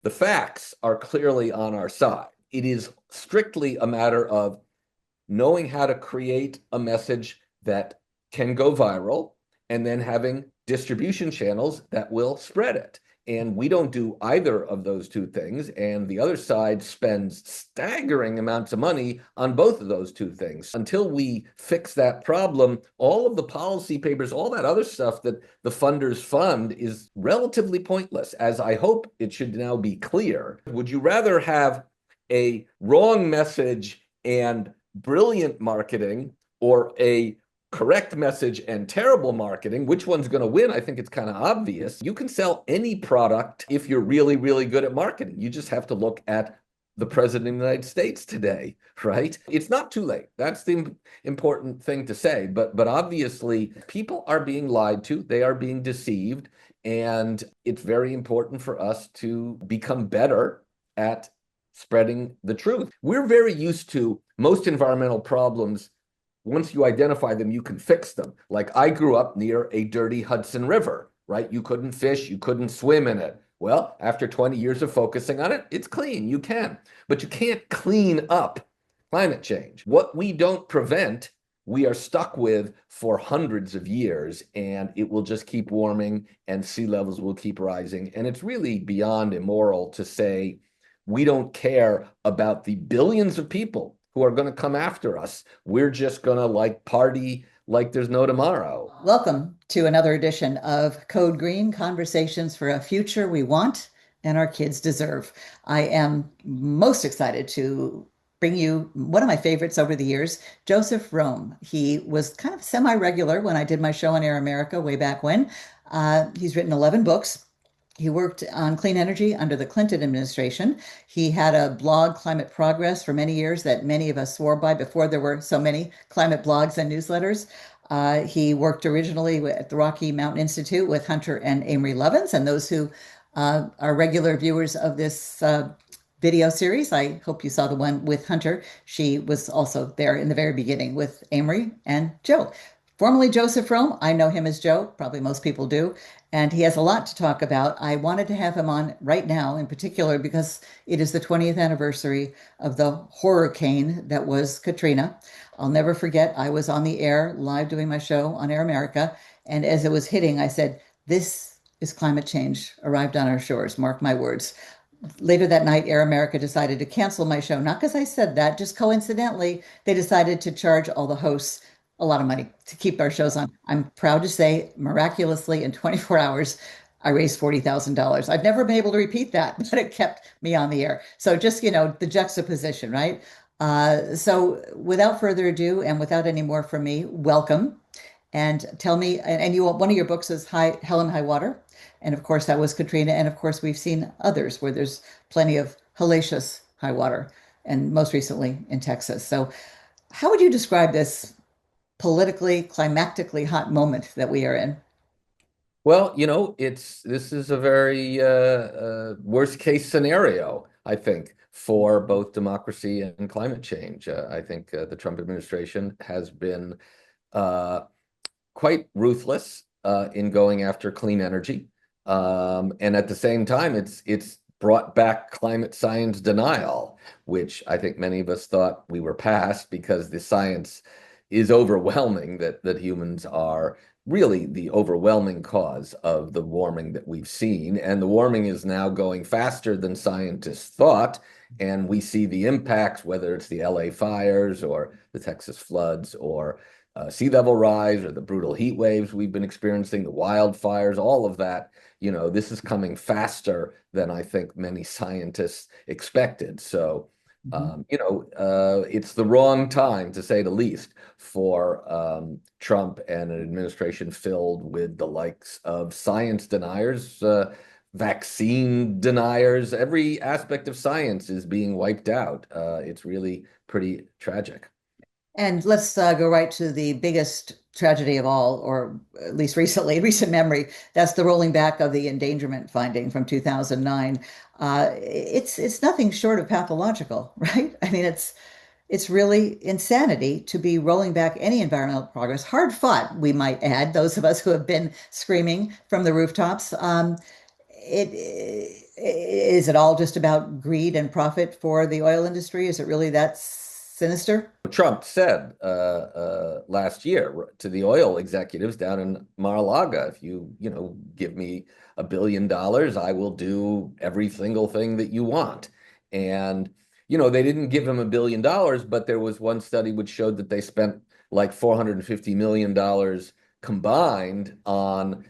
The facts are clearly on our side. It is strictly a matter of knowing how to create a message that can go viral and then having distribution channels that will spread it. And we don't do either of those two things. And the other side spends staggering amounts of money on both of those two things. Until we fix that problem, all of the policy papers, all that other stuff that the funders fund is relatively pointless, as I hope it should now be clear. Would you rather have a wrong message and brilliant marketing, or a correct message and terrible marketing? Which one's going to win? I think it's kind of obvious. You can sell any product if you're really, really good at marketing. You just have to look at the president of the United States today, right? It's not too late. That's the important thing to say. But obviously, people are being lied to. They are being deceived. And it's very important for us to become better at spreading the truth. We're very used to most environmental problems. Once you identify them, you can fix them. Like, I grew up near a dirty Hudson River, right? You couldn't fish, you couldn't swim in it. Well, after 20 years of focusing on it, it's clean. You can, but you can't clean up climate change. What we don't prevent, we are stuck with for hundreds of years, and it will just keep warming and sea levels will keep rising. And it's really beyond immoral to say we don't care about the billions of people who are going to come after us. We're just going to party like there's no tomorrow. Welcome to another edition of Code Green, Conversations for a Future We Want and Our Kids Deserve. I am most excited to bring you one of my favorites over the years, Joseph Romm. He was kind of semi-regular when I did my show on Air America way back when. He's written 11 books. He worked on clean energy under the Clinton administration. He had a blog, Climate Progress, for many years that many of us swore by before there were so many climate blogs and newsletters. He worked originally at the Rocky Mountain Institute with Hunter and Amory Lovins. And those who are regular viewers of this video series, I hope you saw the one with Hunter. She was also there in the very beginning with Amory and Joe. Formerly Joseph Romm, I know him as Joe, probably most people do, and he has a lot to talk about. I wanted to have him on right now in particular because it is the 20th anniversary of the hurricane that was Katrina. I'll never forget, I was on the air live doing my show on Air America, and as it was hitting, I said, "This is climate change arrived on our shores, mark my words." Later that night, Air America decided to cancel my show, not because I said that, just coincidentally, they decided to charge all the hosts a lot of money to keep our shows on. I'm proud to say, miraculously, in 24 hours, I raised $40,000. I've never been able to repeat that, but it kept me on the air. So just, the juxtaposition, right? So without further ado, and without any more from me, welcome. And tell me, and you, one of your books is Hell and High Water. And of course, that was Katrina. And of course, we've seen others where there's plenty of hellacious high water, and most recently in Texas. So how would you describe this politically, climactically hot moment that we are in? Well, this is a very worst case scenario, I think, for both democracy and climate change. I think the Trump administration has been quite ruthless in going after clean energy. And at the same time, it's brought back climate science denial, which I think many of us thought we were past because the science is overwhelming that humans are really the overwhelming cause of the warming that we've seen. And the warming is now going faster than scientists thought. And we see the impacts, whether it's the LA fires or the Texas floods or sea level rise or the brutal heat waves we've been experiencing, the wildfires, all of that. This is coming faster than I think many scientists expected. So, it's the wrong time, to say the least, for Trump and an administration filled with the likes of science deniers, vaccine deniers. Every aspect of science is being wiped out. It's really pretty tragic. And let's go right to the biggest tragedy of all, or at least recent memory. That's the rolling back of the endangerment finding from 2009. It's nothing short of pathological, right? I mean, it's really insanity to be rolling back any environmental progress. Hard fought, we might add, those of us who have been screaming from the rooftops. Is it all just about greed and profit for the oil industry? Is it really that sinister? Trump said last year to the oil executives down in Mar-a-Lago, if you give me $1 billion, I will do every single thing that you want. And, they didn't give him $1 billion, but there was one study which showed that they spent like $450 million combined on,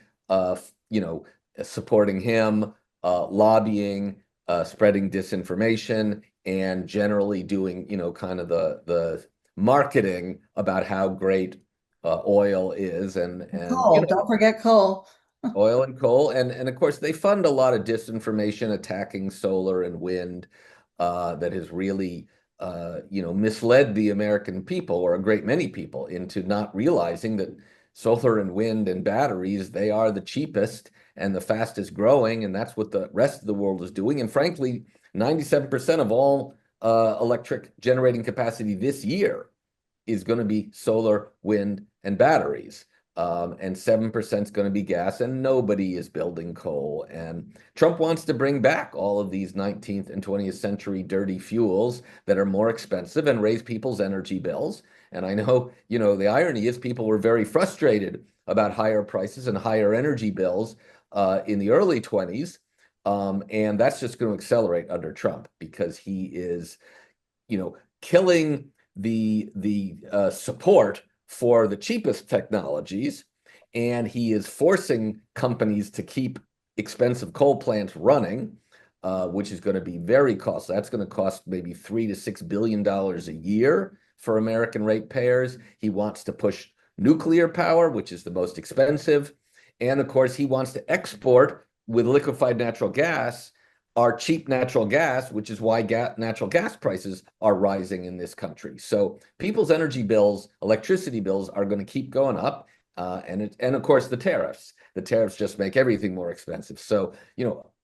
you know, supporting him, lobbying, spreading disinformation, and generally doing, kind of the marketing about how great oil is, and Coal, don't forget coal. oil and coal, and of course they fund a lot of disinformation attacking solar and wind that has really misled the American people, or a great many people, into not realizing that solar and wind and batteries, they are the cheapest and the fastest growing, and that's what the rest of the world is doing. And frankly, 97% of all electric generating capacity this year is going to be solar, wind, and batteries. And 7% is going to be gas, and nobody is building coal. And Trump wants to bring back all of these 19th and 20th century dirty fuels that are more expensive and raise people's energy bills. And I know, the irony is people were very frustrated about higher prices and higher energy bills in the early 20s. And that's just going to accelerate under Trump, because he is, killing the support for the cheapest technologies, and he is forcing companies to keep expensive coal plants running, which is going to be very costly. That's going to cost maybe $3 to $6 billion a year for American ratepayers. He wants to push nuclear power, which is the most expensive, and of course he wants to export with liquefied natural gas our cheap natural gas, which is why natural gas prices are rising in this country. So people's energy bills, electricity bills, are going to keep going up, and of course the tariffs. The tariffs just make everything more expensive. So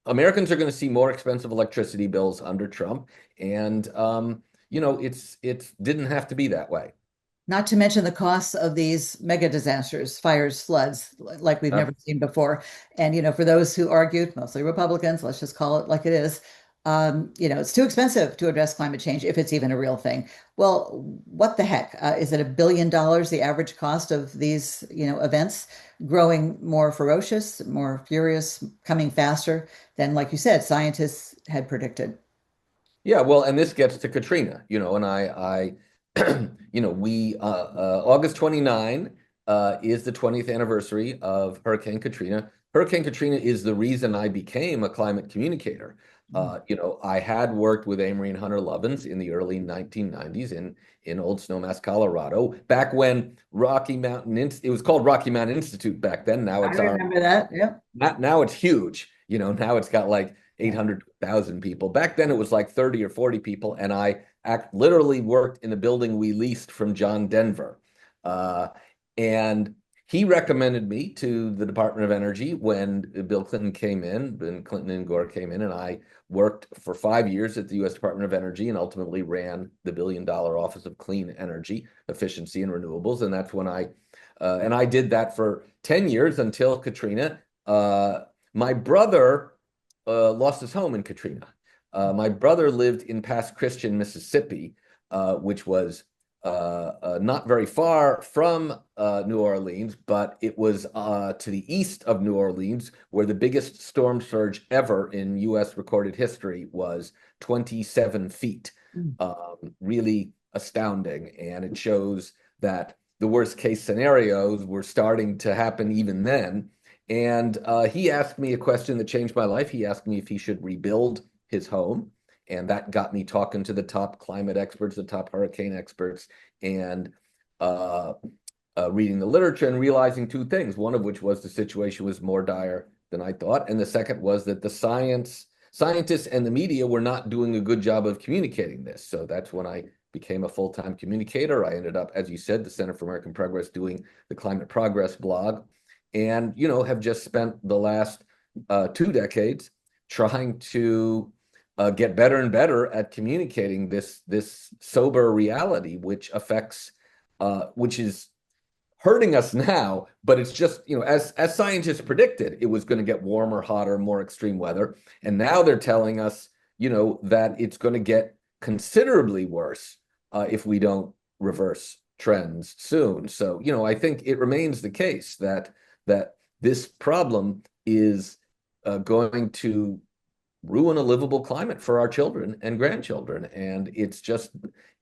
Americans are going to see more expensive electricity bills under Trump, and it didn't have to be that way. Not to mention the costs of these mega disasters, fires, floods, like we've Uh, never seen before. And, for those who argued, mostly Republicans, let's just call it like it is, it's too expensive to address climate change if it's even a real thing. Well, what the heck? Is it $1 billion, the average cost of these, events, growing more ferocious, more furious, coming faster than, like you said, scientists had predicted? Yeah, well, and this gets to Katrina, and we August 29 is the 20th anniversary of Hurricane Katrina. Hurricane Katrina is the reason I became a climate communicator. I had worked with Amory and Hunter Lovins in the early 1990s in Old Snowmass, Colorado, back when it was called Rocky Mountain Institute back then. Now I it's our remember that. Yep. now it's huge. Now it's got like 800,000 people. Back then it was like 30 or 40 people, and I literally worked in a building we leased from John Denver. And he recommended me to the Department of Energy when Bill Clinton came in, and Clinton and Gore came in, and I worked for 5 years at the U.S. Department of Energy and ultimately ran the $1 billion Office of Clean Energy, Efficiency, and Renewables. And that's when I did that for 10 years until Katrina. My brother lost his home in Katrina. My brother lived in Pass Christian, Mississippi, which was not very far from New Orleans, but it was to the east of New Orleans, where the biggest storm surge ever in U.S. recorded history was 27 feet. Mm. Really astounding. And it shows that the worst case scenarios were starting to happen even then. And he asked me a question that changed my life. He asked me if he should rebuild his home. And that got me talking to the top climate experts, the top hurricane experts, and reading the literature and realizing two things. One of which was the situation was more dire than I thought. And the second was that the scientists and the media were not doing a good job of communicating this. So that's when I became a full-time communicator. I ended up, as you said, the Center for American Progress, doing the Climate Progress blog, and have just spent the last 2 decades trying to get better and better at communicating this sober reality, which is hurting us now, but it's just, as scientists predicted, it was going to get warmer, hotter, more extreme weather. And now they're telling us, that it's going to get considerably worse if we don't reverse trends soon. So, I think it remains the case that this problem is going to ruin a livable climate for our children and grandchildren. And it's just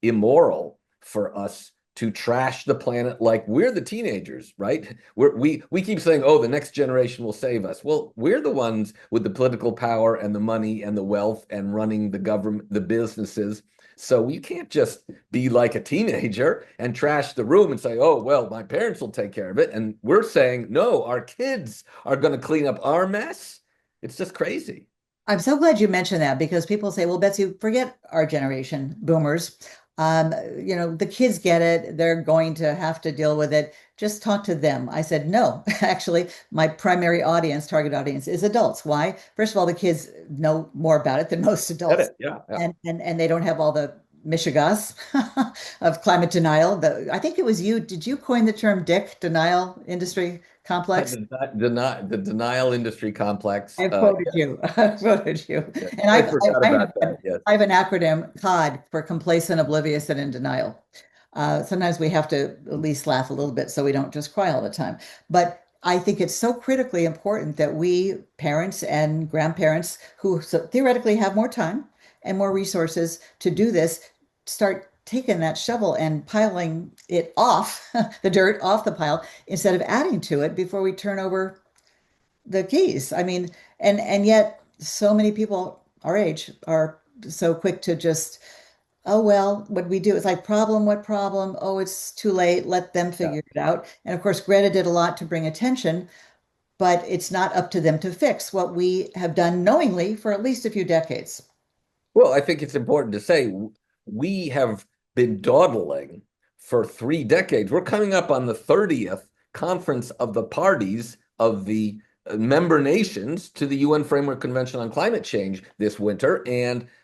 immoral for us to trash the planet like we're the teenagers, right? We keep saying, oh, the next generation will save us. Well, we're the ones with the political power and the money and the wealth and running the government, the businesses. So you can't just be like a teenager and trash the room and say, oh, well, my parents will take care of it. And we're saying, no, our kids are going to clean up our mess. It's just crazy. I'm so glad you mentioned that because people say, well, Betsy, forget our generation, boomers. The kids get it. They're going to have to deal with it. Just talk to them. I said, no, actually, my primary audience, target audience is adults. Why? First of all, the kids know more about it than most Get adults, it? Yeah, yeah. and they don't have all the mishigas of climate denial. I think it was you. Did you coin the term DIC, denial industry complex? The denial industry complex. I quoted you. I quoted you. Yeah, And I forgot about that. Yes. I have an acronym, COD, for complacent, oblivious, and in denial. Sometimes we have to at least laugh a little bit so we don't just cry all the time. But I think it's so critically important that we, parents and grandparents who theoretically have more time and more resources to do this, start taking that shovel and piling it off, the dirt off the pile, instead of adding to it before we turn over the keys. I mean, and yet so many people our age are so quick to just, oh well, what we do is like problem, what problem? Oh, it's too late. Let them Yeah. figure it out. And of course, Greta did a lot to bring attention, but it's not up to them to fix what we have done knowingly for at least a few decades. Well, I think it's important to say we have been dawdling for 3 decades. We're coming up on the 30th conference of the parties of the member nations to the UN Framework Convention on Climate Change this winter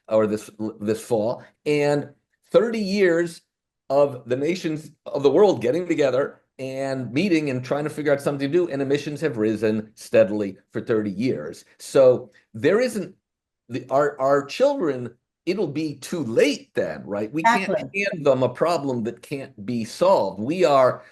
or this fall, and 30 years of the nations of the world getting together and meeting and trying to figure out something to do, and emissions have risen steadily for 30 years. So there isn't our children, it'll be too late then, right? We can't Exactly. hand them a problem that can't be solved.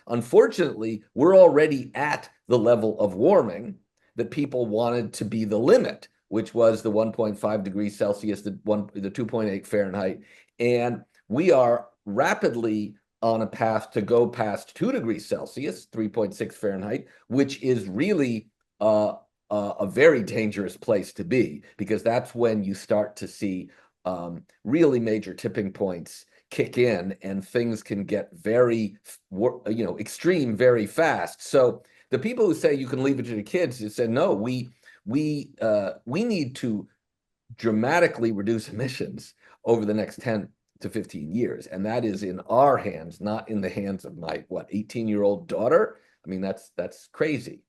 Unfortunately, we're already at the level of warming that people wanted to be the limit, which was the 1.5 degrees Celsius, the 2.8 Fahrenheit. And we are rapidly on a path to go past 2 degrees Celsius, 3.6 Fahrenheit, which is really a very dangerous place to be, because that's when you start to see really major tipping points kick in and things can get very, extreme very fast. So the people who say you can leave it to the kids, they said, no, we need to dramatically reduce emissions over the next 10 to 15 years. And that is in our hands, not in the hands of my, 18-year-old daughter. I mean, that's crazy.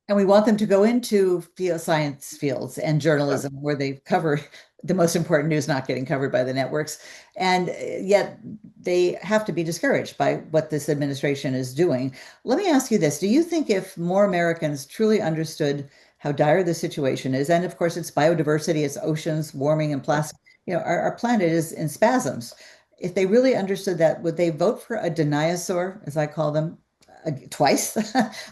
And we want them to go into science fields and Right. journalism where they cover the most important news not getting covered by the networks. And yet they have to be discouraged by what this administration is doing. Let me ask you this. Do you think if more Americans truly understood how dire the situation is, and of course it's biodiversity, it's oceans warming and plastic, our planet is in spasms. If they really understood that, would they vote for a dinosaur, as I call them, twice?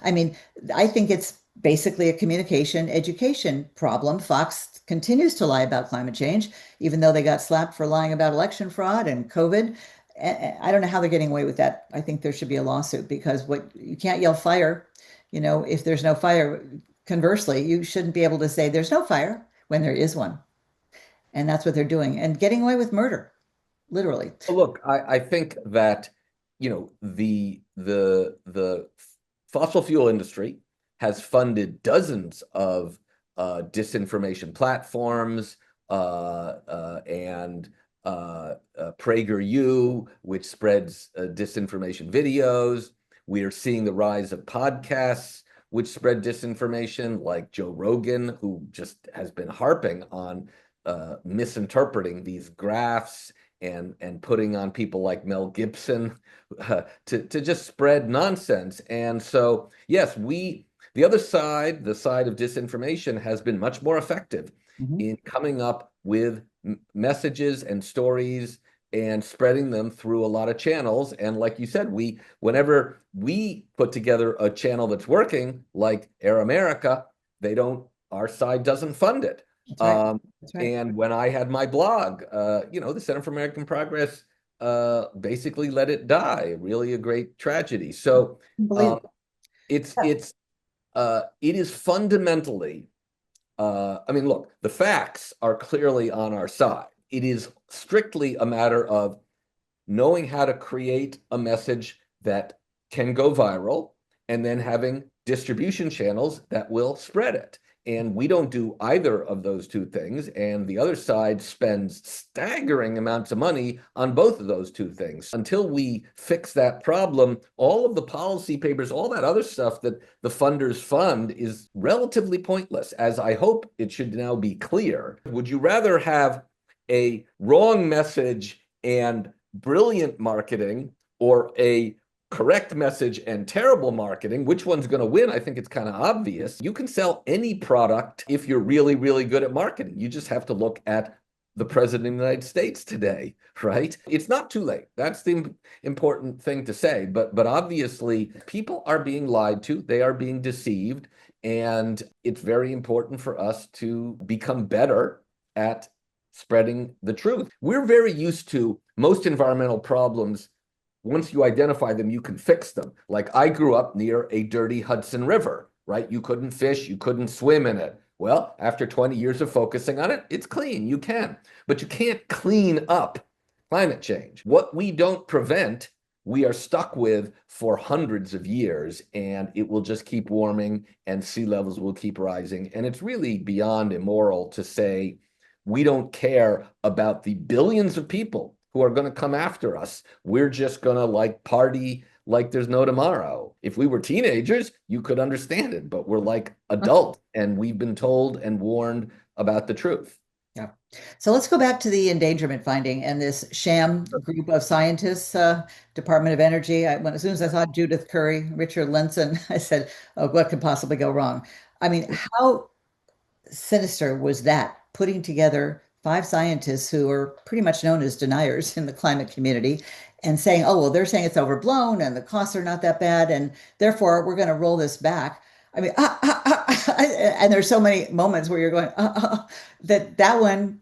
I mean, I think it's basically a communication education problem. Fox continues to lie about climate change, even though they got slapped for lying about election fraud and COVID. I don't know how they're getting away with that. I think there should be a lawsuit because what you can't yell fire, if there's no fire. Conversely, you shouldn't be able to say there's no fire when there is one. And that's what they're doing and getting away with murder, literally. Well, look, I think that the fossil fuel industry has funded dozens of disinformation platforms and PragerU, which spreads disinformation videos. We are seeing the rise of podcasts which spread disinformation, like Joe Rogan, who just has been harping on misinterpreting these graphs and putting on people like Mel Gibson to just spread nonsense. And so, yes, the other side, the side of disinformation, has been much more effective Mhm. in coming up with messages and stories and spreading them through a lot of channels. And like you said, whenever we put together a channel that's working, like Air America, our side doesn't fund it. That's right. Um, That's right. and when I had my blog, the Center for American Progress basically let it die. Really a great tragedy. So Unbelievable. um, it is fundamentally, I mean, look, the facts are clearly on our side. It is strictly a matter of knowing how to create a message that can go viral and then having distribution channels that will spread it. And we don't do either of those two things. And the other side spends staggering amounts of money on both of those two things. Until we fix that problem, all of the policy papers, all that other stuff that the funders fund is relatively pointless, as I hope it should now be clear. Would you rather have a wrong message and brilliant marketing, or a correct message and terrible marketing? Which one's going to win? I think it's kind of obvious. You can sell any product if you're really, really good at marketing. You just have to look at the president of the United States today, right? It's not too late. That's the important thing to say. But obviously, people are being lied to. They are being deceived. And it's very important for us to become better at spreading the truth. We're very used to most environmental problems. Once you identify them, you can fix them. Like, I grew up near a dirty Hudson River, right? You couldn't fish, you couldn't swim in it. Well, after 20 years of focusing on it, it's clean. You can, but you can't clean up climate change. What we don't prevent, we are stuck with for hundreds of years, and it will just keep warming and sea levels will keep rising. And it's really beyond immoral to say we don't care about the billions of people who are going to come after us. We're just going to like party like there's no tomorrow. If we were teenagers, you could understand it, but we're like adults and we've been told and warned about the truth. Yeah. So let's go back to the endangerment finding and this sham group of scientists, Department of Energy. As soon as I saw Judith Curry, Richard Lenson, I said, "Oh, what could possibly go wrong?" I mean, how sinister was that? Putting together five scientists who are pretty much known as deniers in the climate community and saying, "Oh, well, they're saying it's overblown and the costs are not that bad, and therefore we're going to roll this back." I mean, and there's so many moments where you're going, that one,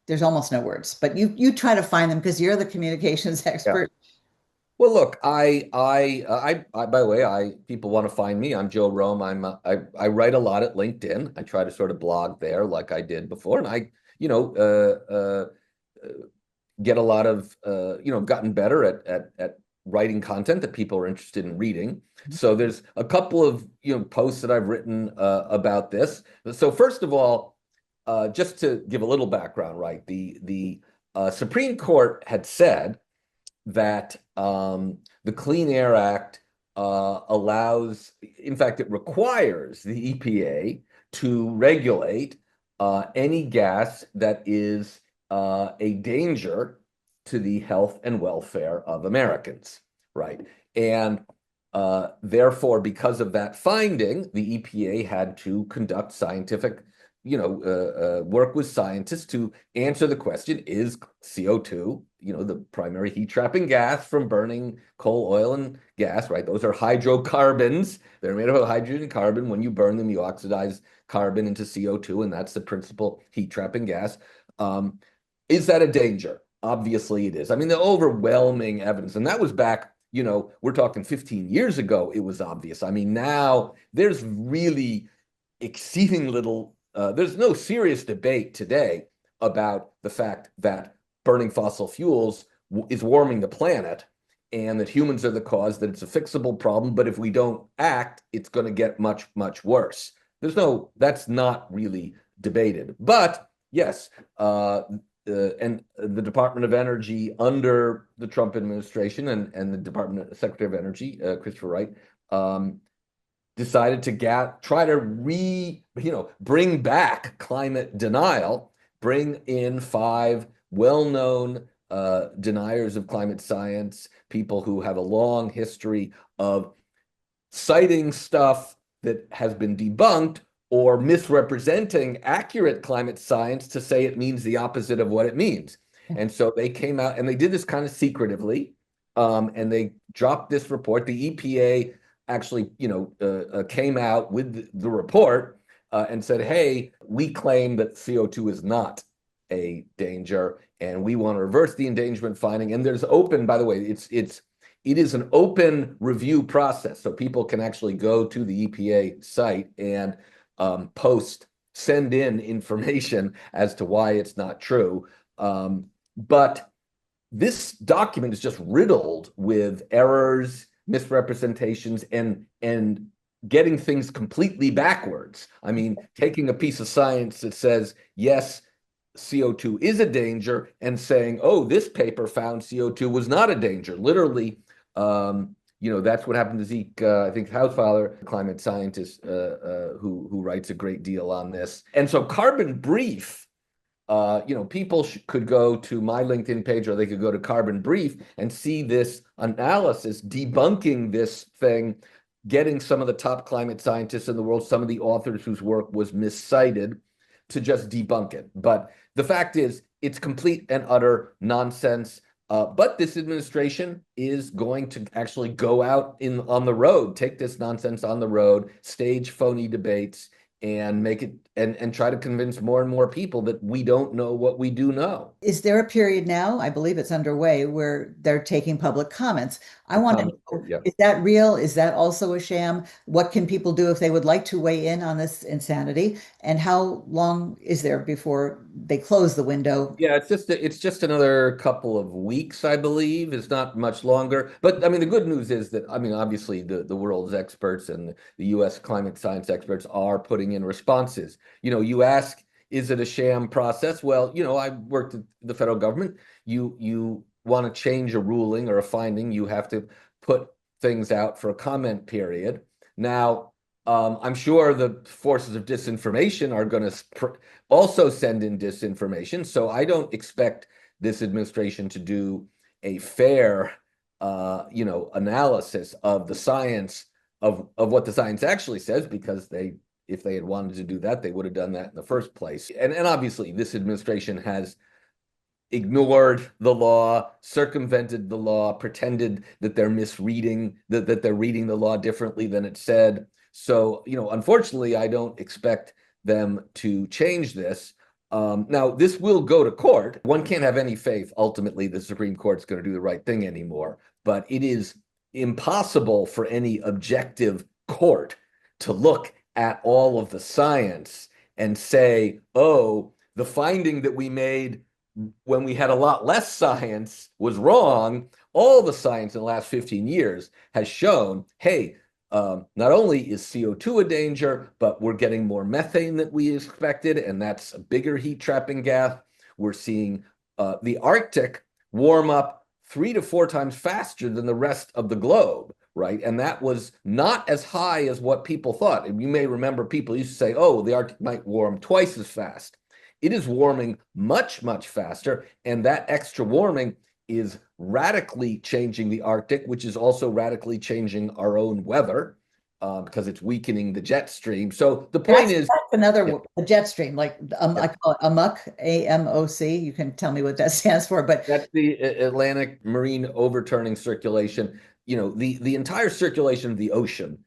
there's almost no words, but you try to find them because you're the communications Yeah. expert. Well, look, by the way, people want to find me. I'm Joe Romm. I write a lot at LinkedIn. I try to sort of blog there like I did before. And I, get a lot of, gotten better at writing content that people are interested in reading. So there's a couple of, posts that I've written about this. So first of all, just to give a little background, right? The Supreme Court had said that the Clean Air Act in fact, it requires the EPA to regulate any gas that is a danger to the health and welfare of Americans, right? And therefore, because of that finding, the EPA had to conduct scientific, work with scientists to answer the question, is CO2, the primary heat trapping gas from burning coal, oil, and gas, right? Those are hydrocarbons. They're made of hydrogen and carbon. When you burn them, you oxidize carbon into CO2, and that's the principal heat trapping gas. Is that a danger? Obviously it is. I mean, the overwhelming evidence, and that was back, we're talking 15 years ago, it was obvious. I mean, now there's really exceeding little, there's no serious debate today about the fact that burning fossil fuels is warming the planet and that humans are the cause, that it's a fixable problem. But if we don't act, it's going to get much, much worse. That's not really debated. But yes, and the Department of Energy under the Trump administration and the Secretary of Energy, Christopher Wright, decided to try to bring back climate denial, bring in five well-known deniers of climate science, people who have a long history of citing stuff that has been debunked or misrepresenting accurate climate science to say it means the opposite of what it means. And so they came out and they did this kind of secretively, and they dropped this report. The EPA actually, came out with the report and said, "Hey, we claim that CO2 is not a danger, and we want to reverse the endangerment finding." And there's open, by the way, it is an open review process, so people can actually go to the EPA site and send in information as to why it's not true. But this document is just riddled with errors, misrepresentations, and getting things completely backwards. I mean, taking a piece of science that says, yes, CO2 is a danger, and saying, oh, this paper found CO2 was not a danger. Literally, that's what happened to Zeke, I think Hausfeiler, climate scientist, who writes a great deal on this. And so Carbon Brief, people could go to my LinkedIn page, or they could go to Carbon Brief and see this analysis debunking this thing, getting some of the top climate scientists in the world, some of the authors whose work was miscited, to just debunk it. But the fact is, it's complete and utter nonsense. But this administration is going to actually go out on the road, take this nonsense on the road, stage phony debates, and make it and try to convince more and more people that we don't know what we do know. Is there a period now, I believe it's underway, where they're taking public comments? I want to know, Yeah. is that real? Is that also a sham? What can people do if they would like to weigh in on this insanity? And how long is there before they close the window? Yeah, it's just another couple of weeks, I believe. It's not much longer. But I mean, the good news is that, I mean, obviously the world's experts and the US climate science experts are putting in responses. You ask, is it a sham process? Well, I worked at the federal government. You want to change a ruling or a finding, you have to put things out for a comment period. Now, I'm sure the forces of disinformation are going to also send in disinformation. So I don't expect this administration to do a fair, analysis of the science of what the science actually says, because if they had wanted to do that, they would have done that in the first place. And obviously, this administration has ignored the law, circumvented the law, pretended that they're misreading, that they're reading the law differently than it said. So, unfortunately, I don't expect them to change this. Now, this will go to court. One can't have any faith, ultimately, the Supreme Court's going to do the right thing anymore. But it is impossible for any objective court to look at all of the science and say, oh, the finding that we made when we had a lot less science was wrong. All the science in the last 15 years has shown, hey, not only is CO2 a danger, but we're getting more methane than we expected, and that's a bigger heat trapping gas. We're seeing the Arctic warm up 3 to 4 times faster than the rest of the globe, right? And that was not as high as what people thought. And you may remember people used to say, oh, the Arctic might warm twice as fast. It is warming much, much faster, and that extra warming is radically changing the Arctic, which is also radically changing our own weather, because it's weakening the jet stream. So the point is, That's another yeah, a jet stream, like I call it AMOC, AMOC. You can tell me what that stands for, but that's the Atlantic Marine Overturning Circulation. The entire circulation of the ocean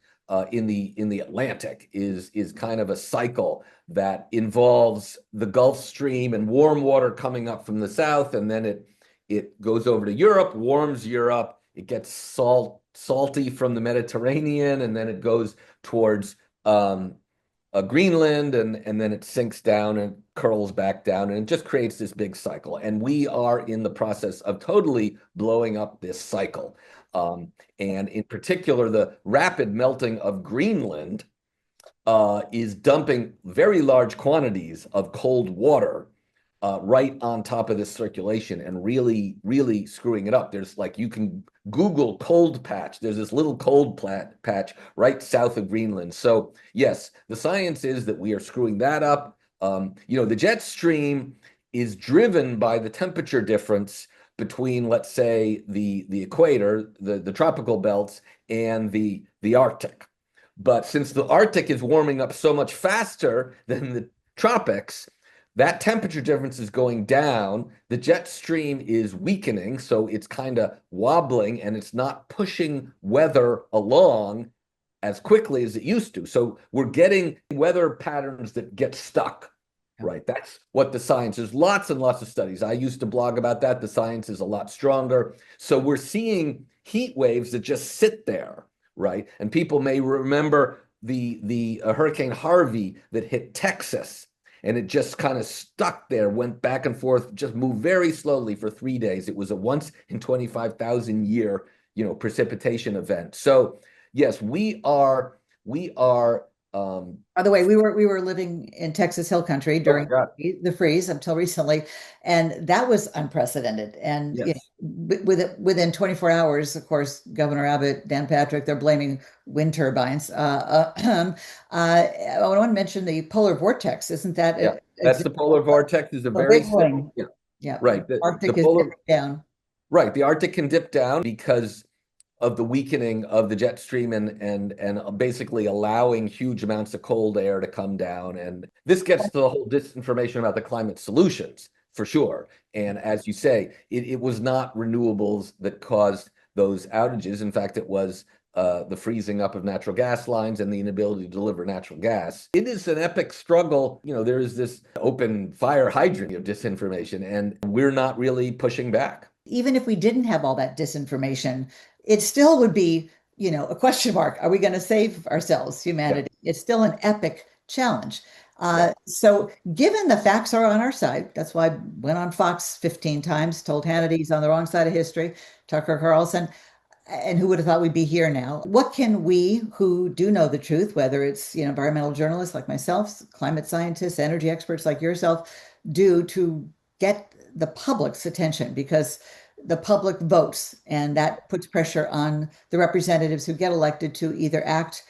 in the Atlantic is kind of a cycle that involves the Gulf Stream and warm water coming up from the south, and then it goes over to Europe, warms Europe. It gets salty from the Mediterranean, and then it goes towards Greenland, and then it sinks down and curls back down, and it just creates this big cycle. And we are in the process of totally blowing up this cycle. And in particular, the rapid melting of Greenland is dumping very large quantities of cold water right on top of this circulation, and really, really screwing it up. There's, like, you can Google cold patch. There's this little cold patch right south of Greenland. So yes, the science is that we are screwing that up. The jet stream is driven by the temperature difference between, let's say, the equator, the tropical belts, and the Arctic. But since the Arctic is warming up so much faster than the tropics, that temperature difference is going down. The jet stream is weakening, so it's kind of wobbling and it's not pushing weather along as quickly as it used to. So we're getting weather patterns that get stuck. Right. That's what the science is. Lots and lots of studies. I used to blog about that. The science is a lot stronger. So we're seeing heat waves that just sit there. Right. And people may remember the Hurricane Harvey that hit Texas, and it just kind of stuck there, went back and forth, just moved very slowly for 3 days. It was a once in 25,000 year, precipitation event. So yes, we are By the way, we were living in Texas Hill Country oh my during God. the freeze until recently, and that was unprecedented. And Yes. within 24 hours, of course, Governor Abbott, Dan Patrick, they're blaming wind turbines. I want to mention the polar vortex. Isn't that Yeah. an That's the example polar vortex is a of a very big simple, one? yeah, Yeah, right. The Arctic is polar dipping down. Right. The Arctic can dip down because of the weakening of the jet stream and basically allowing huge amounts of cold air to come down. And this gets to the whole disinformation about the climate solutions for sure. And as you say, it was not renewables that caused those outages. In fact, it was the freezing up of natural gas lines and the inability to deliver natural gas. It is an epic struggle. There is this open fire hydrant of disinformation, and we're not really pushing back. Even if we didn't have all that disinformation, it still would be, a question mark. Are we going to save ourselves, Yeah, humanity? It's still an epic challenge. yeah. So, given the facts are on our side, that's why I went on Fox 15 times, told Hannity he's on the wrong side of history, Tucker Carlson, and who would have thought we'd be here now? What can we who do know the truth, whether it's environmental journalists like myself, climate scientists, energy experts like yourself, do to get the public's attention? Because the public votes, and that puts pressure on the representatives who get elected to either act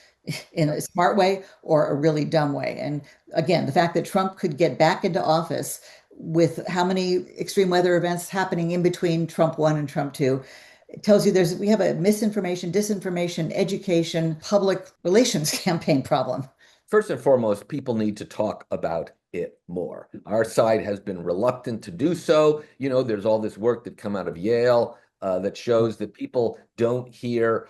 in a smart way or a really dumb way. And again, the fact that Trump could get back into office with how many extreme weather events happening in between Trump 1 and Trump 2, it tells you we have a misinformation, disinformation, education, public relations campaign problem. First and foremost, people need to talk about it more. Our side has been reluctant to do so. There's all this work that come out of Yale that shows that people don't hear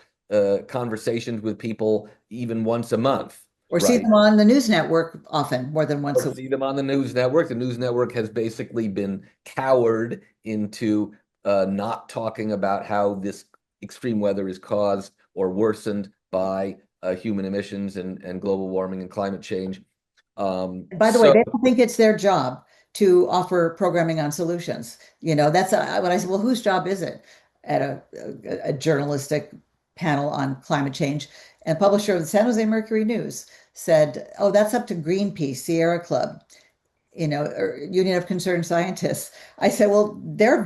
conversations with people even once a month, Or see right? them on the news network often, more than once Or a week. see them on the news network. The news network has basically been cowered into not talking about how this extreme weather is caused or worsened by human emissions and global warming and climate change. By the way, So they don't think it's their job to offer programming on solutions. That's when I said, well, whose job is it at a journalistic panel on climate change? And publisher of the San Jose Mercury News said, oh, that's up to Greenpeace, Sierra Club, or Union of Concerned Scientists. I said, well, their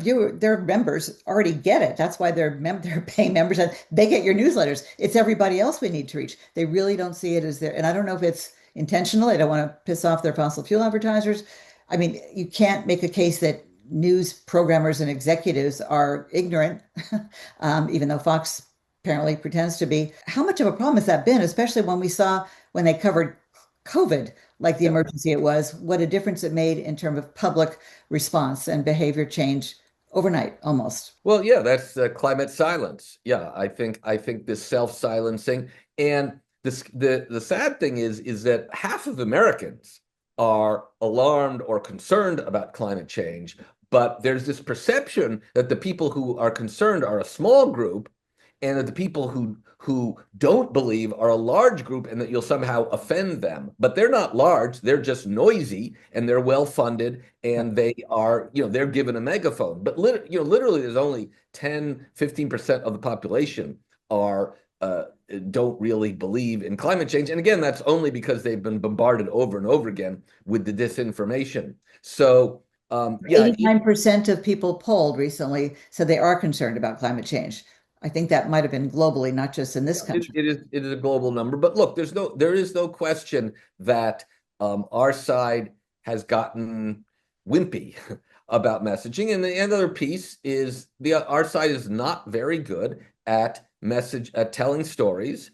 members already get it. That's why they're paying members, and they get your newsletters. It's everybody else we need to reach. They really don't see it as their, and I don't know if it's intentional. I don't want to piss off their fossil fuel advertisers. I mean, you can't make a case that news programmers and executives are ignorant, even though Fox apparently pretends to be. How much of a problem has that been, especially when we saw when they covered COVID, like the yeah. emergency it was, what a difference it made in terms of public response and behavior change overnight almost. Well, yeah, that's climate silence. Yeah, I think this self-silencing, and the sad thing is that half of Americans are alarmed or concerned about climate change, but there's this perception that the people who are concerned are a small group, and that the people who don't believe are a large group, and that you'll somehow offend them. But they're not large, they're just noisy, and they're well funded, and they are, they're given a megaphone. But literally there's only 10-15% of the population are don't really believe in climate change. And again, that's only because they've been bombarded over and over again with the disinformation. So yeah, 89% of people polled recently said they are concerned about climate change. I think that might have been globally, not just in this It, country. it is a global number, but look, there is no question that our side has gotten wimpy about messaging. And the other piece is our side is not very good at telling stories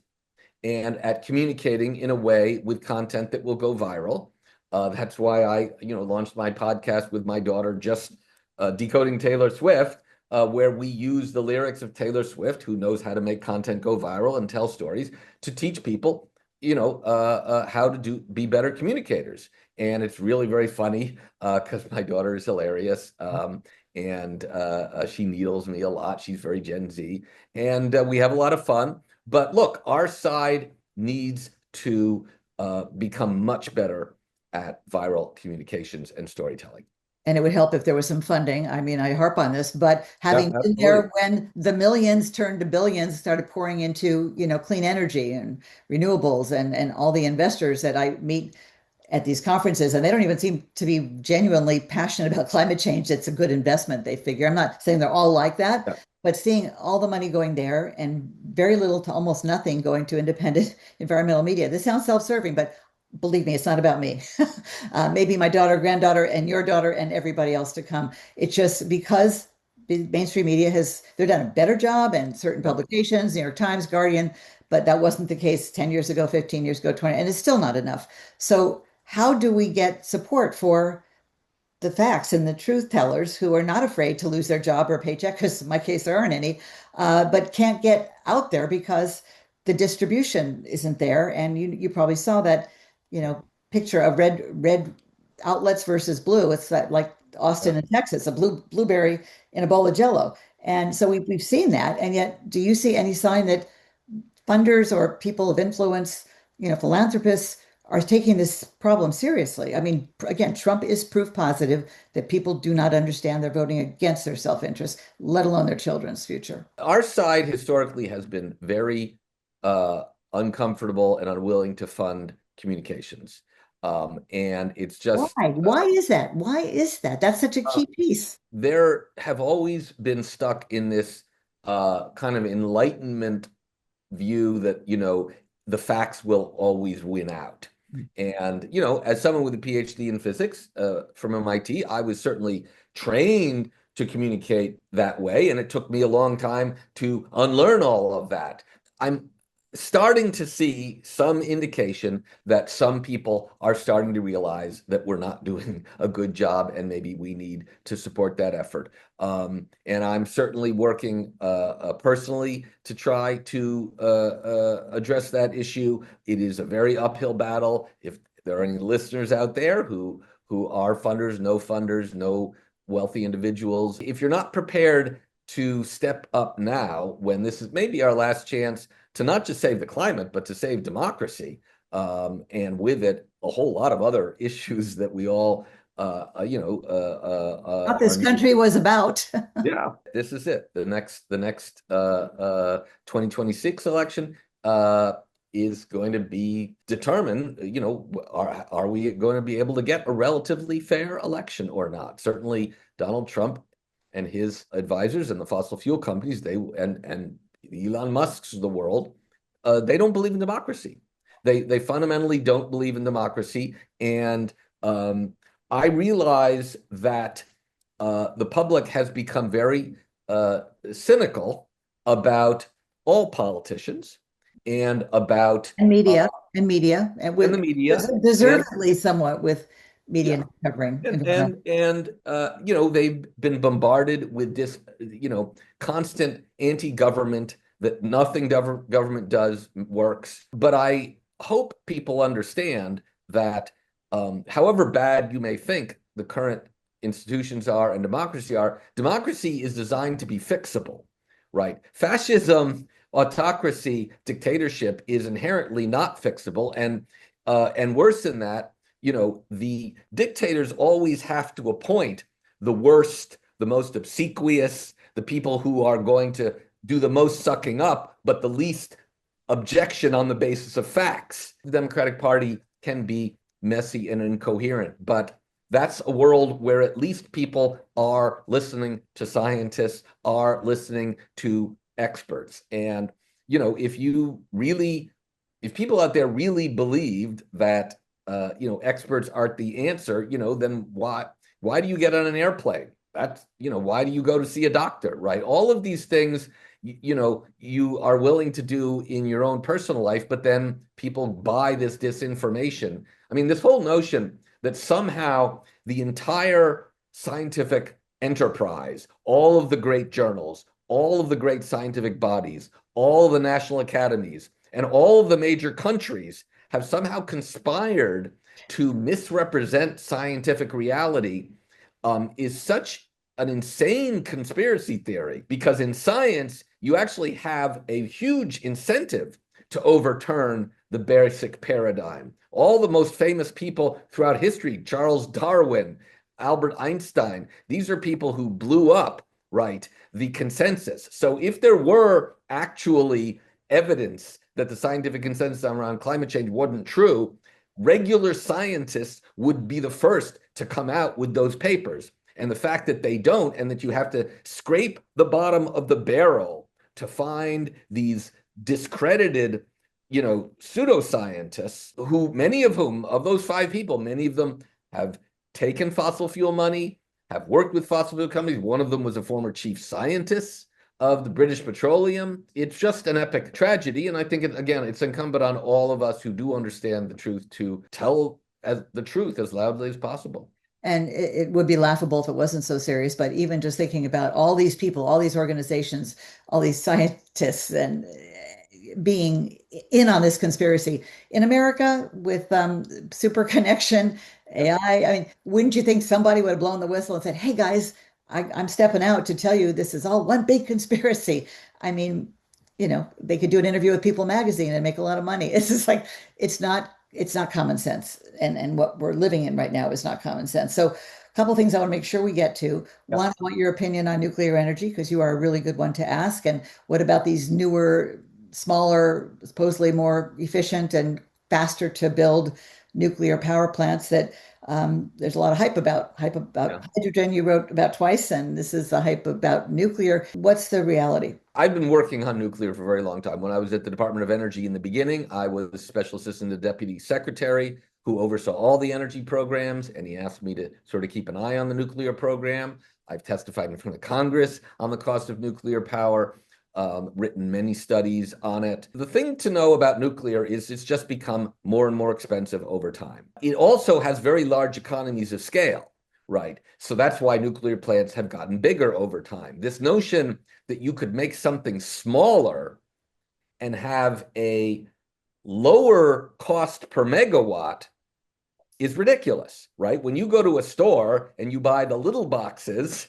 and at communicating in a way with content that will go viral. That's why I, launched my podcast with my daughter, just decoding Taylor Swift, where we use the lyrics of Taylor Swift, who knows how to make content go viral and tell stories, to teach people, how to be better communicators. And it's really very funny because my daughter is hilarious. And she needles me a lot. She's very Gen Z. And we have a lot of fun. But look, our side needs to become much better at viral communications and storytelling. And it would help if there was some funding. I mean, I harp on this, but Yeah, having been absolutely. there when the millions turned to billions, started pouring into, clean energy and renewables and all the investors that I meet at these conferences, and they don't even seem to be genuinely passionate about climate change. It's a good investment, they figure. I'm not saying they're all like that, Yeah. but seeing all the money going there and very little to almost nothing going to independent environmental media. This sounds self-serving, but believe me, it's not about me. Maybe my daughter, granddaughter, and your daughter, and everybody else to come. It's just because the mainstream media they've done a better job, and certain Yeah. publications, New York Times, Guardian, but that wasn't the case 10 years ago, 15 years ago, 20, and it's still not enough. So how do we get support for the facts and the truth tellers who are not afraid to lose their job or paycheck? Because in my case, there aren't any, but can't get out there because the distribution isn't there. And you probably saw that, picture of red outlets versus blue. It's that like Yeah. Austin in Texas, a blueberry in a bowl of Jello. And so we've seen that. And yet, do you see any sign that funders or people of influence, philanthropists are taking this problem seriously? I mean, again, Trump is proof positive that people do not understand they're voting against their self-interest, let alone their children's future. Our side historically has been very uh, uncomfortable and unwilling to fund communications. And it's just Why? Why is that? Why is that? That's such a uh, key piece. there have always been stuck in this kind of enlightenment view that, the facts will always win out. And, as someone with a PhD in physics from MIT, I was certainly trained to communicate that way. And it took me a long time to unlearn all of that. I'm starting to see some indication that some people are starting to realize that we're not doing a good job and maybe we need to support that effort. And I'm certainly working personally to try to address that issue. It is a very uphill battle. If there are any listeners out there who are funders, no wealthy individuals, if you're not prepared to step up now, when this is maybe our last chance to not just save the climate, but to save democracy, and with it, a whole lot of other issues that we all, What are this country was about. yeah, this is it. The next 2026 election is going to be determined, are we going to be able to get a relatively fair election or not? Certainly Donald Trump and his advisors and the fossil fuel companies, and Elon Musk's of the world, they don't believe in democracy. They fundamentally don't believe in democracy. And I realize that the public has become very cynical about all politicians and about And media, and and the with media. And deservedly somewhat with media yeah, not covering and environmental. they've been bombarded with this constant anti-government, that nothing government does works. But I hope people understand that however bad you may think the current institutions are and democracy is designed to be fixable, right? Fascism, autocracy, dictatorship is inherently not fixable, and worse than that, the dictators always have to appoint the worst, the most obsequious, the people who are going to do the most sucking up, but the least objection on the basis of facts. The Democratic Party can be messy and incoherent, but that's a world where at least people are listening to scientists, are listening to experts. And, if people out there really believed that experts aren't the answer, then why? Why do you get on an airplane? That's, why do you go to see a doctor, right? All of these things, you are willing to do in your own personal life, but then people buy this disinformation. I mean, this whole notion that somehow the entire scientific enterprise, all of the great journals, all of the great scientific bodies, all of the national academies, and all of the major countries have somehow conspired to misrepresent scientific reality is such an insane conspiracy theory, because in science, you actually have a huge incentive to overturn the basic paradigm. All the most famous people throughout history, Charles Darwin, Albert Einstein, these are people who blew up, right, the consensus. So if there were actually evidence that the scientific consensus around climate change wasn't true, regular scientists would be the first to come out with those papers. And the fact that they don't, and that you have to scrape the bottom of the barrel to find these discredited, pseudoscientists, who, many of whom, of those 5 people, many of them have taken fossil fuel money, have worked with fossil fuel companies. One of them was a former chief scientist of the British Petroleum. It's just an epic tragedy. And I think, it's incumbent on all of us who do understand the truth to tell the truth as loudly as possible. And it would be laughable if it wasn't so serious, but even just thinking about all these people, all these organizations, all these scientists, and being in on this conspiracy in America with super connection, AI. I mean, wouldn't you think somebody would have blown the whistle and said, "Hey guys, I'm stepping out to tell you this is all one big conspiracy"? I mean, they could do an interview with People magazine and make a lot of money. It's just like it's not common sense, and what we're living in right now is not common sense. So, a couple of things I want to make sure we get to. One, I want your opinion on nuclear energy because you are a really good one to ask. And what about these newer, smaller, supposedly more efficient and faster to build nuclear power plants that there's a lot of hype about. Hype about Yeah. hydrogen you wrote about twice, and this is the hype about nuclear. What's the reality? I've been working on nuclear for a very long time. When I was at the Department of Energy in the beginning, I was special assistant to the deputy secretary who oversaw all the energy programs, and he asked me to sort of keep an eye on the nuclear program. I've testified in front of Congress on the cost of nuclear power, written many studies on it. The thing to know about nuclear is it's just become more and more expensive over time. It also has very large economies of scale, right? So that's why nuclear plants have gotten bigger over time. This notion that you could make something smaller and have a lower cost per megawatt is ridiculous, right? When you go to a store and you buy the little boxes,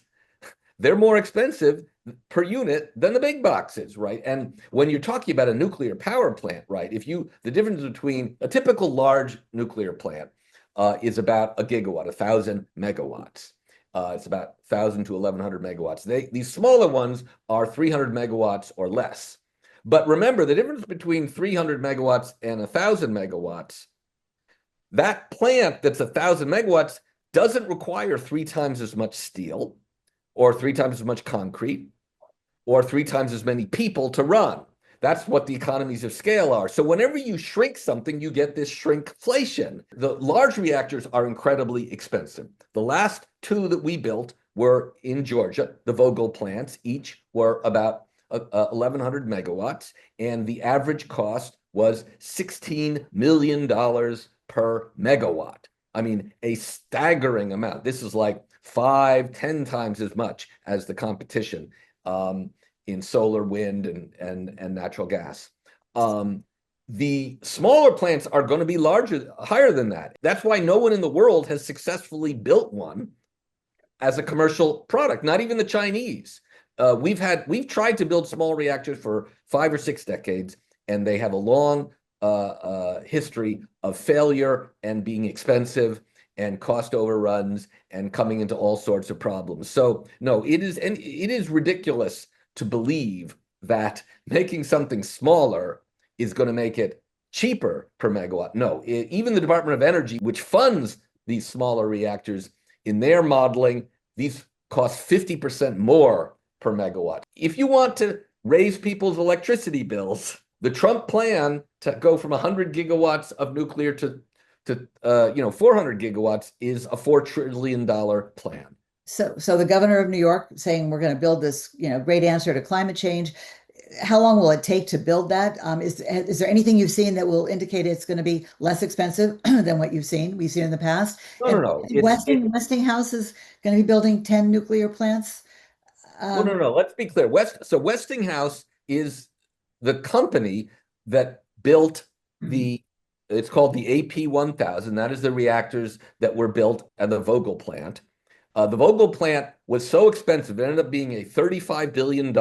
they're more expensive per unit than the big boxes, right? And when you're talking about a nuclear power plant, right, the difference between a typical large nuclear plant is about a gigawatt, 1,000 megawatts. It's about 1,000 to 1,100 megawatts. These smaller ones are 300 megawatts or less. But remember, the difference between 300 megawatts and 1,000 megawatts, that plant that's 1,000 megawatts doesn't require 3 times as much steel or 3 times as much concrete or 3 times as many people to run. That's what the economies of scale are. So whenever you shrink something, you get this shrinkflation. The large reactors are incredibly expensive. The last 2 that we built were in Georgia, the Vogtle plants. Each were about 1,100 megawatts, and the average cost was $16 million per megawatt. I mean, a staggering amount. This is like 5, 10 times as much as the competition in solar, wind, and natural gas. The smaller plants are going to be higher than that. That's why no one in the world has successfully built one as a commercial product, not even the Chinese. We've tried to build small reactors for 5 or 6 decades, and they have a long history of failure and being expensive and cost overruns and coming into all sorts of problems. So no, it is ridiculous to believe that making something smaller is going to make it cheaper per megawatt. No, even the Department of Energy, which funds these smaller reactors, in their modeling, these cost 50% more per megawatt. If you want to raise people's electricity bills, the Trump plan to go from 100 gigawatts of nuclear to to 400 gigawatts is a $4 trillion plan. So the governor of New York saying we're going to build this, great answer to climate change. How long will it take to build that? Is there anything you've seen that will indicate it's going to be less expensive than what we've seen in the past? No, no, And no. Westinghouse is going to be building 10 nuclear plants. Well, no, Um, no. Let's be clear. Westinghouse is the company that built the. It's called the AP 1000. That is the reactors that were built at the Vogtle plant. The Vogtle plant was so expensive; it ended up being a $35 billion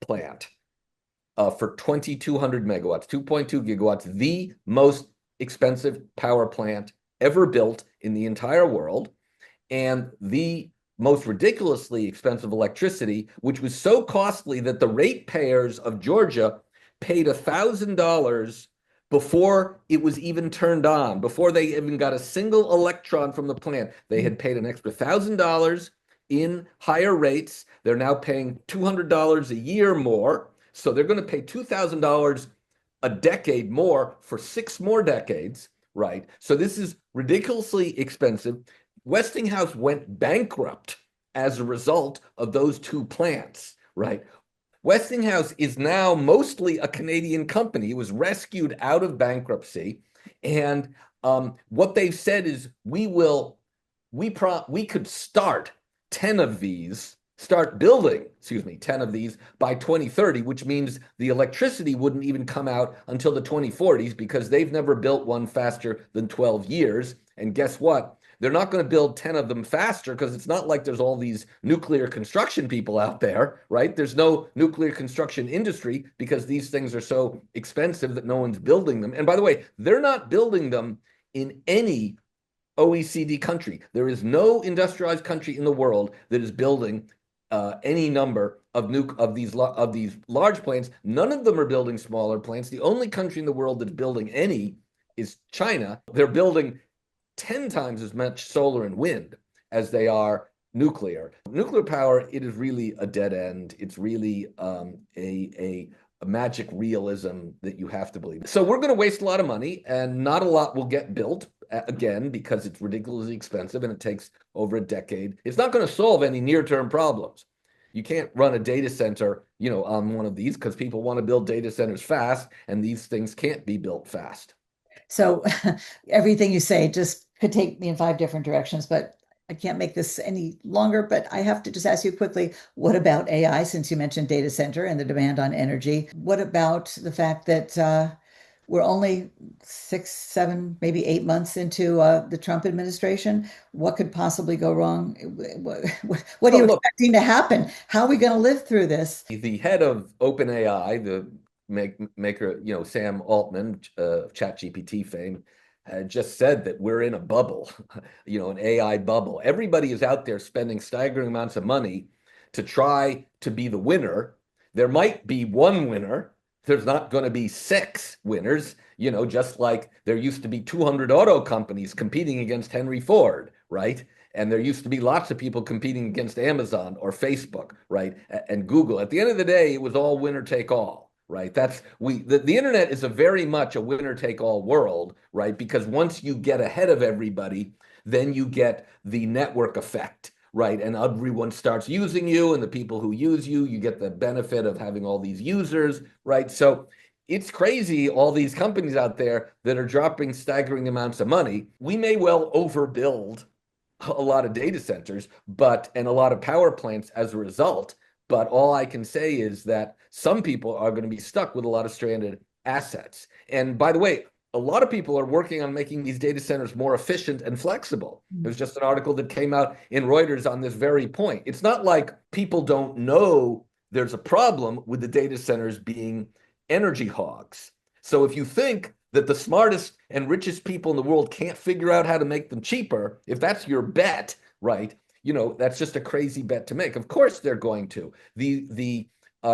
plant for 2,200 megawatts, 2.2 gigawatts, the most expensive power plant ever built in the entire world, and the most ridiculously expensive electricity, which was so costly that the ratepayers of Georgia paid $1,000 before it was even turned on, before they even got a single electron from the plant. They had paid an extra $1,000 in higher rates. They're now paying $200 a year more. So they're going to pay $2,000 a decade more for 6 more decades, right? So this is ridiculously expensive. Westinghouse went bankrupt as a result of those two plants, right? Westinghouse is now mostly a Canadian company. It was rescued out of bankruptcy. And what they've said is we could start 10 of these, start building, 10 of these by 2030, which means the electricity wouldn't even come out until the 2040s because they've never built one faster than 12 years. And guess what? They're not going to build 10 of them faster because it's not like there's all these nuclear construction people out there, right? There's no nuclear construction industry because these things are so expensive that no one's building them. And by the way, they're not building them in any OECD country. There is no industrialized country in the world that is building any number of these large plants. None of them are building smaller plants. The only country in the world that's building any is China. They're building 10 times as much solar and wind as they are nuclear. Nuclear power, it is really a dead end. It's really a magic realism that you have to believe. So we're going to waste a lot of money and not a lot will get built again because it's ridiculously expensive and it takes over a decade. It's not going to solve any near-term problems. You can't run a data center, on one of these because people want to build data centers fast and these things can't be built fast. so everything you say just could take me in five different directions, but I can't make this any longer. But I have to just ask you quickly, what about AI, since you mentioned data center and the demand on energy? What about the fact that we're only 6, 7, maybe 8 months into the Trump administration? What could possibly go wrong? What are you Well, look, expecting to happen? How are we going to live through this? the head of OpenAI, the maker, Sam Altman, ChatGPT fame, had just said that we're in a bubble, an AI bubble. Everybody is out there spending staggering amounts of money to try to be the winner. There might be one winner. There's not going to be 6 winners, just like there used to be 200 auto companies competing against Henry Ford, right? And there used to be lots of people competing against Amazon or Facebook, right? And Google. At the end of the day, it was all winner take all, right? The internet is a very much a winner take all world, right? Because once you get ahead of everybody, then you get the network effect, right? And everyone starts using you, and the people who use you, you get the benefit of having all these users, right? So it's crazy, all these companies out there that are dropping staggering amounts of money. We may well overbuild a lot of data centers, and a lot of power plants as a result. But all I can say is that some people are going to be stuck with a lot of stranded assets. And by the way, a lot of people are working on making these data centers more efficient and flexible. There's just an article that came out in Reuters on this very point. It's not like people don't know there's a problem with the data centers being energy hogs. So if you think that the smartest and richest people in the world can't figure out how to make them cheaper, if that's your bet, right, that's just a crazy bet to make. Of course they're going to. The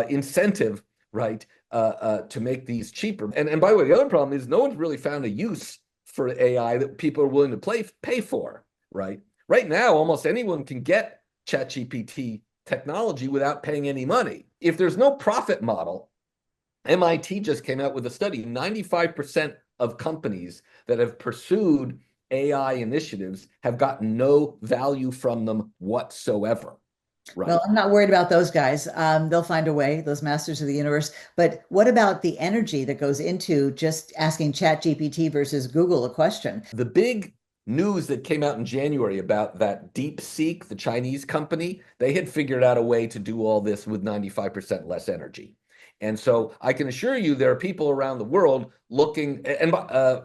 incentive, right, to make these cheaper. And by the way, the other problem is no one's really found a use for AI that people are willing to pay for, right? Right now, almost anyone can get ChatGPT technology without paying any money. If there's no profit model, MIT just came out with a study. 95% of companies that have pursued AI initiatives have gotten no value from them whatsoever, Well, right? I'm not worried about those guys. They'll find a way, those masters of the universe. But what about the energy that goes into just asking ChatGPT versus Google a question? The big news that came out in January about that DeepSeek, the Chinese company, they had figured out a way to do all this with 95% less energy. And so I can assure you there are people around the world looking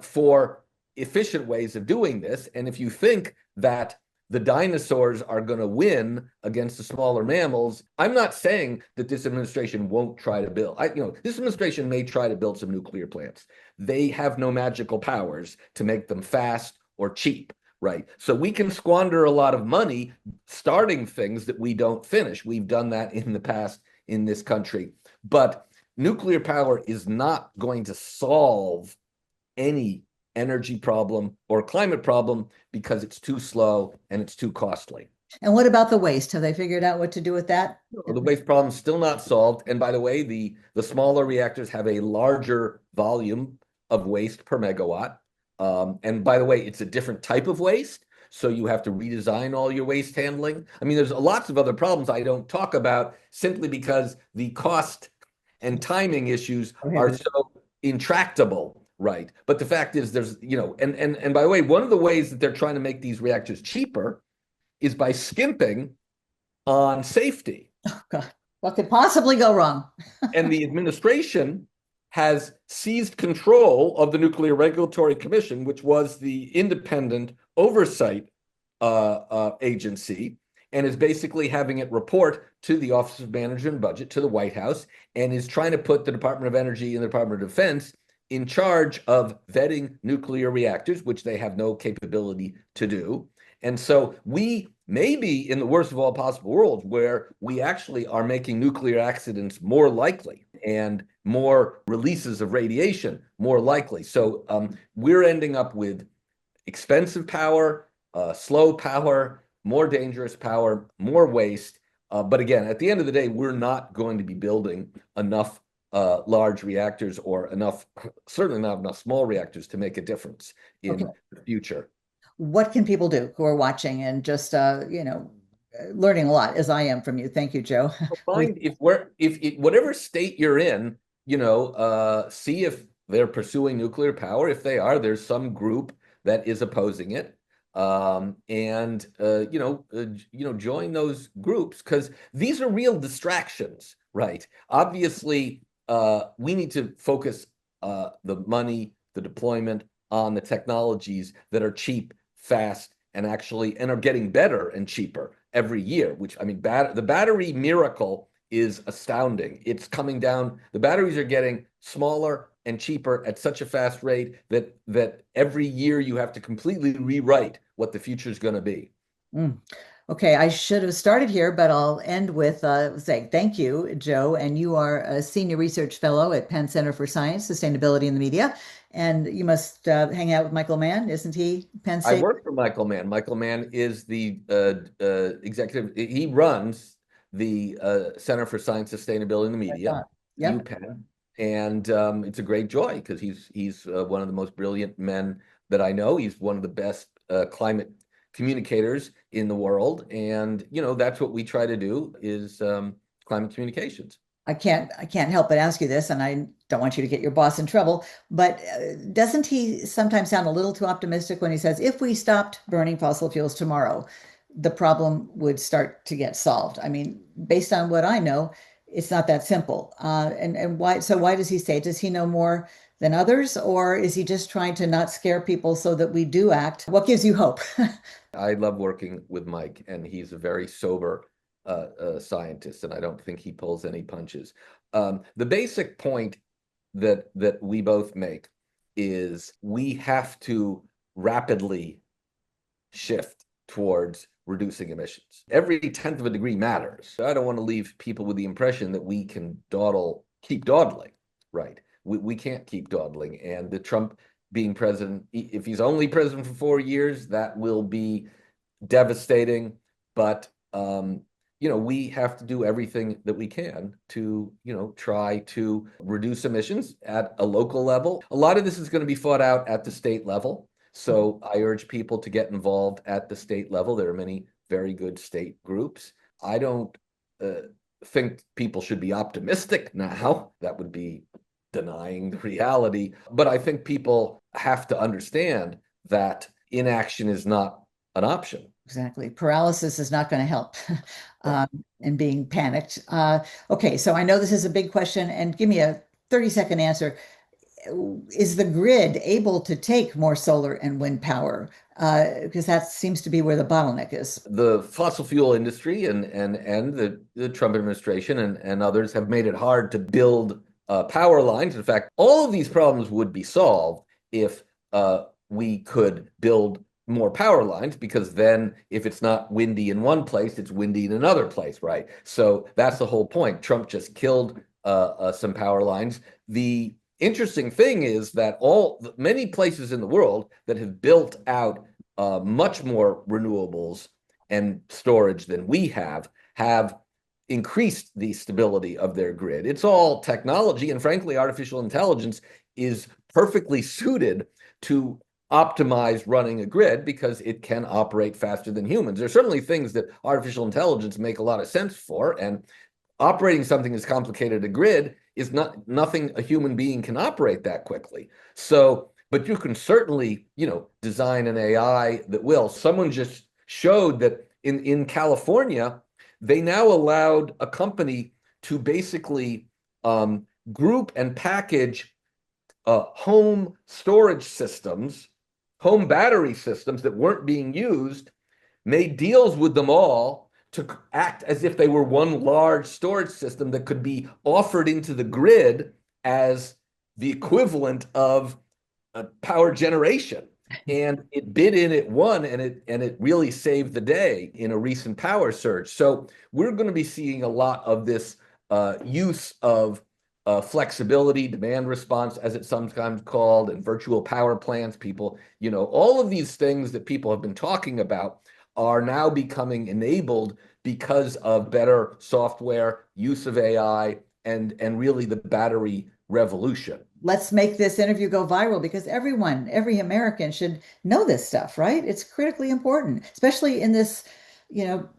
for efficient ways of doing this. And if you think that the dinosaurs are going to win against the smaller mammals, I'm not saying that this administration won't try to build. This administration may try to build some nuclear plants. They have no magical powers to make them fast or cheap, right? So we can squander a lot of money starting things that we don't finish. We've done that in the past in this country. But nuclear power is not going to solve any energy problem or climate problem because it's too slow and it's too costly. And what about the waste? Have they figured out what to do with that? The waste problem is still not solved. And by the way, the smaller reactors have a larger volume of waste per megawatt. And by the way, it's a different type of waste. So you have to redesign all your waste handling. I mean, there's lots of other problems I don't talk about simply because the cost and timing issues are so intractable, right? But the fact is and by the way, one of the ways that they're trying to make these reactors cheaper is by skimping on safety. Oh, God. What could possibly go wrong? And the administration has seized control of the Nuclear Regulatory Commission, which was the independent oversight agency, and is basically having it report to the Office of Management and Budget, to the White House, and is trying to put the Department of Energy and the Department of Defense in charge of vetting nuclear reactors, which they have no capability to do. And so we may be in the worst of all possible worlds where we actually are making nuclear accidents more likely and more releases of radiation more likely. So we're ending up with expensive power, slow power, more dangerous power, more waste. But again, at the end of the day, we're not going to be building enough large reactors or certainly not enough small reactors to make a difference in the future. What can people do who are watching and just, learning a lot as I am from you? Thank you, Joe. Find if whatever state you're in, see if they're pursuing nuclear power. If they are, there's some group that is opposing it. Join those groups because these are real distractions, right? Obviously, we need to focus the money, the deployment on the technologies that are cheap, fast, and are getting better and cheaper every year, which, I mean, the battery miracle is astounding. It's coming down. The batteries are getting smaller and cheaper at such a fast rate that every year you have to completely rewrite what the future is going to be. Mm. Okay, I should have started here, but I'll end with saying thank you, Joe. And you are a senior research fellow at Penn Center for Science, Sustainability in the Media. And you must hang out with Michael Mann, isn't he? Penn I State. work for Michael Mann. Michael Mann is the executive. He runs the Center for Science, Sustainability in the Media, Yep. UPenn, and it's a great joy because he's one of the most brilliant men that I know. He's one of the best climate communicators in the world, and that's what we try to do is climate communications. I can't help but ask you this, and I don't want you to get your boss in trouble, but doesn't he sometimes sound a little too optimistic when he says if we stopped burning fossil fuels tomorrow, the problem would start to get solved? I mean, based on what I know, it's not that simple. And why? So why does he say? Does he know more than others, or is he just trying to not scare people so that we do act? What gives you hope? I love working with Mike, and he's a very sober scientist, and I don't think he pulls any punches. The basic point that we both make is we have to rapidly shift towards reducing emissions. Every tenth of a degree matters. I don't want to leave people with the impression that we can keep dawdling, right? We can't keep dawdling. And the Trump being president, if he's only president for 4 years, that will be devastating. But we have to do everything that we can to, try to reduce emissions at a local level. A lot of this is going to be fought out at the state level. So I urge people to get involved at the state level. There are many very good state groups. I don't uh, think people should be optimistic now. That would be denying the reality. But I think people have to understand that inaction is not an option. Exactly. Paralysis is not going to help Right. and being panicked. Okay, so I know this is a big question, and give me a 30-second answer. Is the grid able to take more solar and wind power? Because that seems to be where the bottleneck is. The fossil fuel industry and the Trump administration and others have made it hard to build power lines. In fact, all of these problems would be solved if we could build more power lines, because then if it's not windy in one place, it's windy in another place, right? So that's the whole point. Trump just killed some power lines. The interesting thing is that many places in the world that have built out much more renewables and storage than we have increased the stability of their grid. It's all technology, and frankly, artificial intelligence is perfectly suited to optimize running a grid because it can operate faster than humans. There's certainly things that artificial intelligence make a lot of sense for, and operating something as complicated a grid is nothing a human being can operate that quickly. So, but you can certainly, design an AI that will. Someone just showed that in California, they now allowed a company to basically group and package home storage systems, home battery systems that weren't being used, made deals with them all to act as if they were one large storage system that could be offered into the grid as the equivalent of power generation. And it bid in, it won, and it really saved the day in a recent power surge. So we're going to be seeing a lot of this use of flexibility, demand response, as it's sometimes called, and virtual power plants. People, all of these things that people have been talking about are now becoming enabled because of better software, use of AI, and really the battery revolution. Let's make this interview go viral because every American should know this stuff, right? It's critically important, especially in this, you know,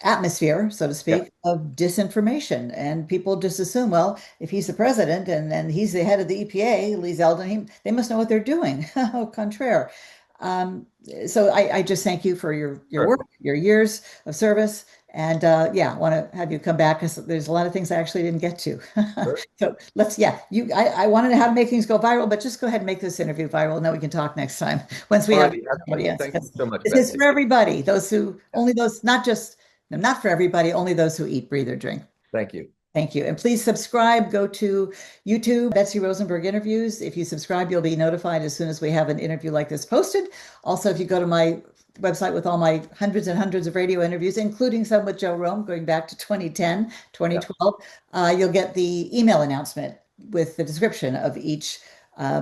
atmosphere, so to Yeah, speak, of disinformation. And people just assume, well, if he's the president and he's the head of the EPA, Lee Zeldin, they must know what they're doing. Au contraire. Um, so I just thank you for your sure, work, your years of service. And yeah, I want to have you come back because there's a lot of things I actually didn't get to. sure. So I wanted to know how to make things go viral, but just go ahead and make this interview viral, and then we can talk next time once we All have righty, an excellent. audience. Thank you Because so much, this is Betsy. for everybody, Yeah, only those, not just, no, not for everybody, only those who eat, breathe, or drink. thank you. Thank you. And please subscribe. Go to YouTube, Betsy Rosenberg Interviews. If you subscribe, you'll be notified as soon as we have an interview like this posted. Also, if you go to my website with all my hundreds and hundreds of radio interviews, including some with Joe Romm going back to 2010, Yeah, 2012, you'll get the email announcement with the description of each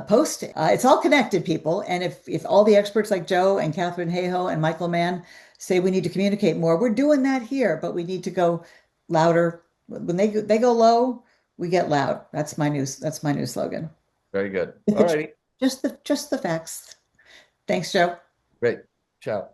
post. It's all connected, people. And if all the experts like Joe and Catherine Hayhoe and Michael Mann say we need to communicate more, we're doing that here, but we need to go louder. When they go low, we get loud. That's my new slogan. very good. With All the righty, just the facts. Thanks, Joe. great. Ciao.